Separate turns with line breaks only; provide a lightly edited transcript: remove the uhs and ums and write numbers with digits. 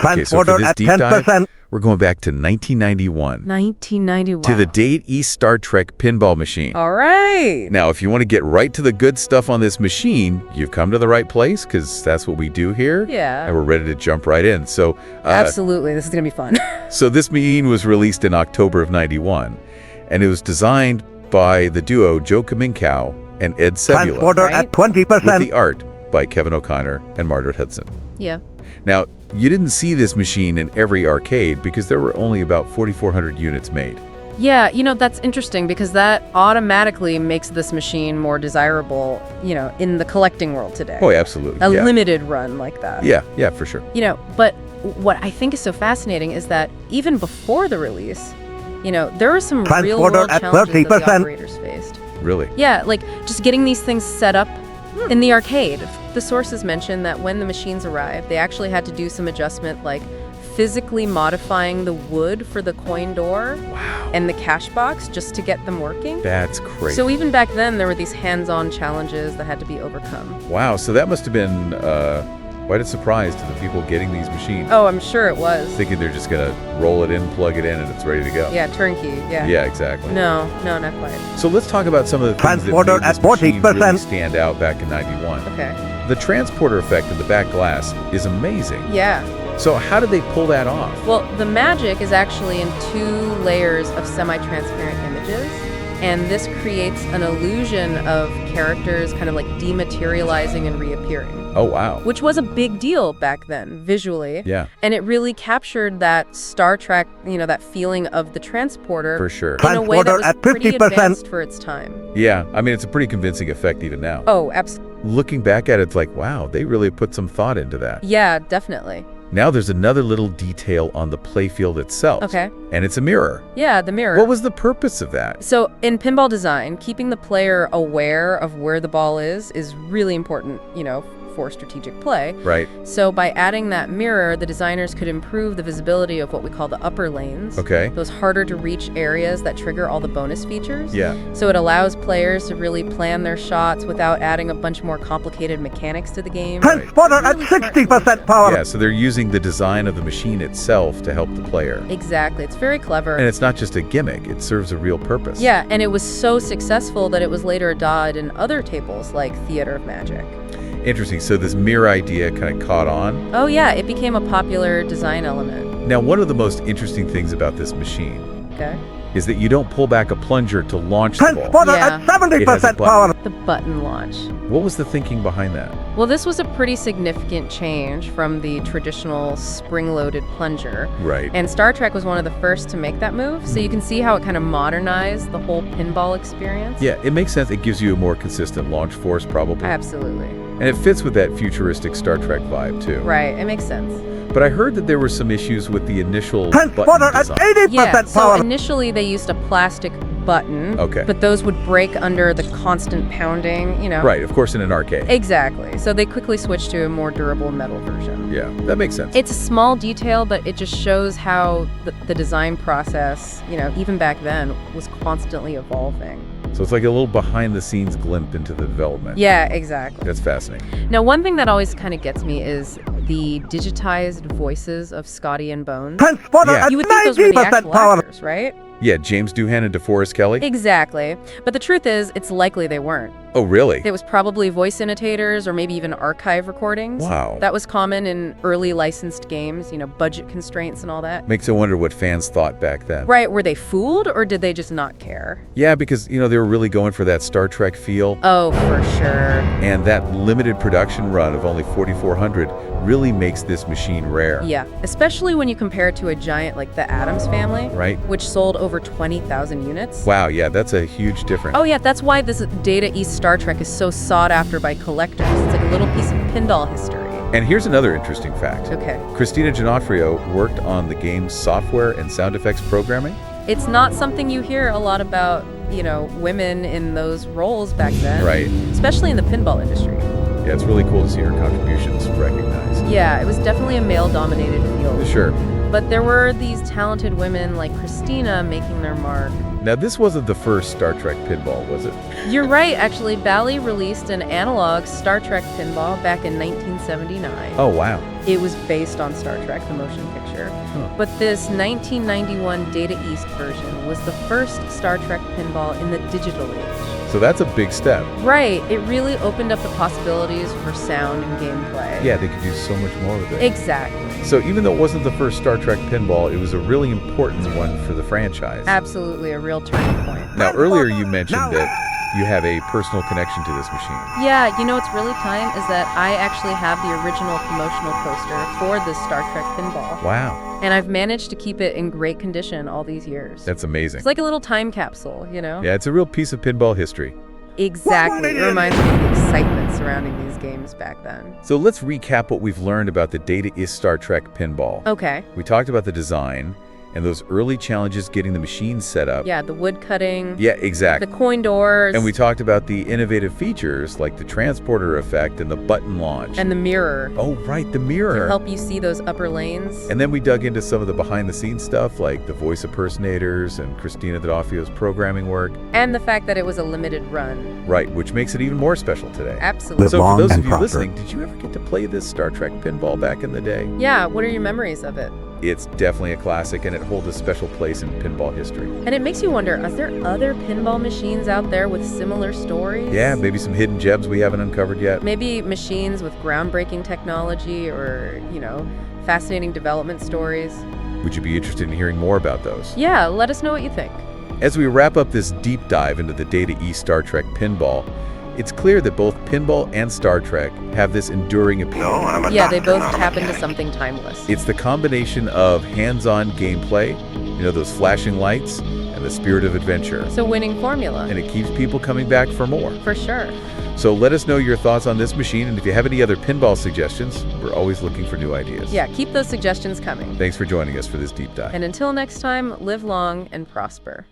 Okay, so for
Transporter
this
at
deep dive,
10%.
we're going back to 1991.
1991.
To the Date East Star Trek pinball machine.
All right.
Now, if you want to get right to the good stuff on this machine, you've come to the right place, because that's what we do here.
Yeah.
And we're ready to jump right in. So,
Absolutely. This is going to be fun.
so this machine was released in October of 91, and it was designed by the duo Joe Kaminkow and Ed Sebula,
Transporter
Right.
at 20%.
with the art by Kevin O'Connor and Margaret Hudson.
Yeah.
Now, you didn't see this machine in every arcade because there were only about 4,400 units made.
Yeah, that's interesting because that automatically makes this machine more desirable, in the collecting world today.
Oh, absolutely.
A
yeah.
limited run like that.
Yeah, for sure.
But what I think is so fascinating is that even before the release, there were some
Transporter
real-world
at
challenges that the
30%.
operators faced.
Really?
Yeah, like just getting these things set up in the arcade. The sources mention that when the machines arrived, they actually had to do some adjustment, like physically modifying the wood for the coin door and the cash box just to get them working.
That's crazy.
So even back then, there were these hands-on challenges that had to be overcome.
Wow, so that must have been quite a surprise to the people getting these machines.
Oh, I'm sure it was.
Thinking they're just going to roll it in, plug it in, and it's ready to go.
Yeah, turnkey, yeah.
Yeah, exactly.
No, not quite.
So let's talk about some of the things that
Transporter
made this
at
machine
40%.
really stand out back in 91.
Okay.
The transporter effect in the back glass is amazing.
Yeah.
So how did they pull that off?
Well, the magic is actually in 2 layers of semi-transparent images, and this creates an illusion of characters kind of like dematerializing and reappearing.
Oh, wow.
Which was a big deal back then, visually.
Yeah.
And it really captured that Star Trek, that feeling of the transporter
For sure.
in a way that
Transporter
was
at
pretty
50%.
advanced for its time.
Yeah, I mean, it's a pretty convincing effect even now.
Oh, absolutely.
Looking back at it, it's like, wow, they really put some thought into that.
Yeah, definitely.
Now there's another little detail on the playfield itself.
Okay.
And it's a mirror.
Yeah, the mirror.
What was the purpose of that?
So in pinball design, keeping the player aware of where the ball is really important, for strategic play.
Right.
So by adding that mirror, the designers could improve the visibility of what we call the upper lanes.
Okay.
Those harder to reach areas that trigger all the bonus features.
Yeah.
So it allows players to really plan their shots without adding a bunch more complicated mechanics to the game.
Transporter at 60% power.
Yeah, so they're using the design of the machine itself to help the player.
Exactly. It's very clever.
And it's not just a gimmick, it serves a real purpose.
Yeah, and it was so successful that it was later adopted in other tables like Theater of Magic.
Interesting. So this mirror idea kind of caught on.
Oh yeah, it became a popular design element.
Now, one of the most interesting things about this machine
Okay.
is that you don't pull back a plunger to launch the ball.
Transporter
Yeah.
at 70%
button.
power.
The button launch.
What was the thinking behind that?
Well, this was a pretty significant change from the traditional spring-loaded plunger.
Right.
And Star Trek was one of the first to make that move, so you can see how it kind of modernized the whole pinball experience.
Yeah, it makes sense. It gives you a more consistent launch force, probably.
Absolutely.
And it fits with that futuristic Star Trek vibe, too.
Right, it makes sense.
But I heard that there were some issues with the initial
Transporter
button
at
design.
80%
Yeah, so
power.
initially they used a plastic button,
Okay.
but those would break under the constant pounding,
Right, of course, in an arcade.
Exactly. So they quickly switched to a more durable metal version.
Yeah, that makes sense.
It's a small detail, but it just shows how the design process, even back then, was constantly evolving.
So it's like a little behind-the-scenes glimpse into the development.
Yeah, exactly.
That's fascinating.
Now, one thing that always kind of gets me is the digitized voices of Scotty and Bones.
Transporter
Yeah.
at
You would think those were the
90%
actual
power.
actors, right?
Yeah, James Doohan and DeForest Kelley?
Exactly. But the truth is, it's likely they weren't.
Oh, really?
It was probably voice imitators or maybe even archive recordings.
Wow.
That was common in early licensed games, budget constraints and all that.
Makes you wonder what fans thought back then.
Right, were they fooled or did they just not care?
Yeah, because, they were really going for that Star Trek feel.
Oh, for sure.
And that limited production run of only 4,400 really makes this machine rare.
Yeah, especially when you compare it to a giant like the Addams Family,
Right?
which sold over 20,000 units.
Wow, yeah, that's a huge difference.
Oh yeah, that's why this Data East Star Trek is so sought after by collectors. It's like a little piece of pinball history.
And here's another interesting fact.
Okay.
Christina Giannoffrio worked on the game's software and sound effects programming.
It's not something you hear a lot about, women in those roles back then.
Right.
Especially in the pinball industry.
Yeah, it's really cool to see her contributions recognized.
Yeah, it was definitely a male-dominated field.
Sure.
But there were these talented women like Christina making their mark
Now, this wasn't the first Star Trek pinball, was it?
You're right, actually. Bally released an analog Star Trek pinball back in 1979.
Oh, wow.
It was based on Star Trek, the motion picture. But this 1991 Data East version was the first Star Trek pinball in the digital age.
So that's a big step.
Right. It really opened up the possibilities for sound and gameplay.
Yeah, they could do so much more with it.
Exactly.
So even though it wasn't the first Star Trek pinball, it was a really important one for the franchise.
Absolutely a real turning point.
Now, earlier you mentioned that you have a personal connection to this machine.
Yeah, you know what's really time is that I actually have the original promotional poster for this Star Trek pinball.
Wow.
And I've managed to keep it in great condition all these years.
That's amazing.
It's like a little time capsule, you know?
Yeah, it's a real piece of pinball history.
Exactly. It reminds me of the excitement surrounding these games back then.
So let's recap what we've learned about the Data East Star Trek pinball.
Okay.
We talked about the design and those early challenges getting the machine set up.
Yeah, the wood cutting.
Yeah, exactly.
The coin doors.
And we talked about the innovative features like the transporter effect and the button launch.
And the mirror.
Oh, right, the mirror.
To help you see those upper lanes.
And then we dug into some of the behind-the-scenes stuff like the voice impersonators and Christina D'Onofrio's programming work.
And the fact that it was a limited run.
Right, which makes it even more special today.
Absolutely.
Live
So for
long
those
and
of you
prosper.
listening, did you ever get to play this Star Trek pinball back in the day?
Yeah, what are your memories of it?
It's definitely a classic, and it holds a special place in pinball history.
And it makes you wonder, are there other pinball machines out there with similar stories?
Yeah, maybe some hidden gems we haven't uncovered yet.
Maybe machines with groundbreaking technology or, fascinating development stories.
Would you be interested in hearing more about those?
Yeah, let us know what you think.
As we wrap up this deep dive into the Data East Star Trek pinball, it's clear that both pinball and Star Trek have this enduring appeal.
Yeah, they both tap into something timeless.
It's the combination of hands-on gameplay, those flashing lights, and the spirit of adventure.
It's a winning formula.
And it keeps people coming back for more.
For sure.
So let us know your thoughts on this machine, and if you have any other pinball suggestions, we're always looking for new ideas.
Yeah, keep those suggestions coming.
Thanks for joining us for this deep dive.
And until next time, live long and prosper.